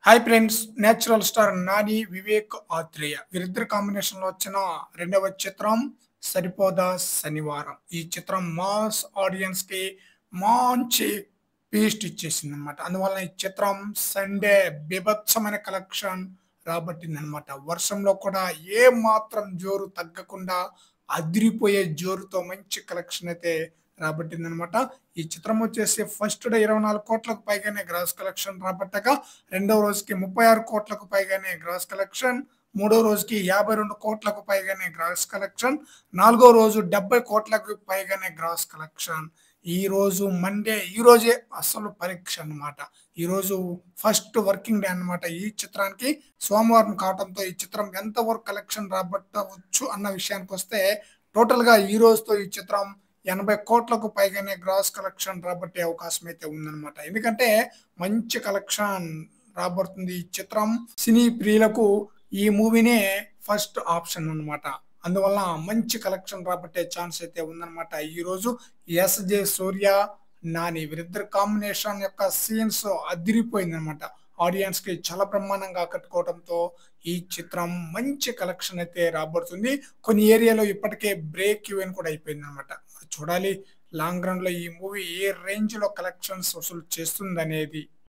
Hi friends, natural star Nani, Vivek Athreya వీరిద్దరు combination లో వచ్చిన రెండవ చిత్రం సరిపోదా శనివారం. ఈ చిత్రం మాస్ ఆడియన్స్ కి మంచి పీస్ట్ ఇచ్చేసింది అనమాట. అందువల్ల ఈ చిత్రం సండే బీభత్సమైన కలెక్షన్ రాబట్టింది అనమాట. వర్షంలో కూడా ఏ మాత్రం జోరు తగ్గకుండా అదిరిపోయే జోరుతో మంచి కలెక్షన్ అయితే రాబట్టిందనమాట. ఈ చిత్రం వచ్చేసి ఫస్ట్ డే 24 కోట్లకు పైగానే గ్రాస్ కలెక్షన్ రాబట్టగా, రెండవ రోజుకి 36 కోట్లకు పైగానే గ్రాస్ కలెక్షన్, మూడో రోజుకి 52 కోట్లకు పైగానే గ్రాస్ కలెక్షన్, నాలుగో రోజు 70 కోట్లకు పైగానే గ్రాస్ కలెక్షన్. ఈ రోజు మండే, ఈ రోజే అసలు పరీక్ష అన్నమాట. ఈ రోజు ఫస్ట్ వర్కింగ్ డే అన్నమాట ఈ చిత్రానికి. సోమవారం కావడంతో ఈ చిత్రం ఎంత వరకు కలెక్షన్ రాబట్టవచ్చు అన్న విషయానికి వస్తే, టోటల్ గా ఈ రోజుతో ఈ చిత్రం 80 కోట్లకు పైగానే గ్రాస్ కలెక్షన్ రాబట్టే అవకాశం అయితే ఉందన్నమాట. ఎందుకంటే మంచి కలెక్షన్ రాబడుతుంది ఈ చిత్రం. సినీ ప్రియులకు ఈ మూవీనే ఫస్ట్ ఆప్షన్ అన్నమాట. అందువల్ల మంచి కలెక్షన్ రాబట్టే ఛాన్స్ అయితే ఉందన్నమాట. ఈ రోజు ఎస్జే సూర్య, నాని వీరిద్దరు కాంబినేషన్ యొక్క సీన్స్ అదిరిపోయింది అనమాట. ఆడియన్స్ కి చాలా బ్రహ్మాండంగా ఆకట్టుకోవడంతో ఈ చిత్రం మంచి కలెక్షన్ అయితే రాబడుతుంది. కొన్ని ఏరియాలో ఇప్పటికే బ్రేక్ ఈవెన్ కూడా అయిపోయింది అనమాట. చూడాలి లాంగ్ రన్ లో ఈ మూవీ ఏ రేంజ్ లో కలెక్షన్స్ వసూలు చేస్తుంది అనేది.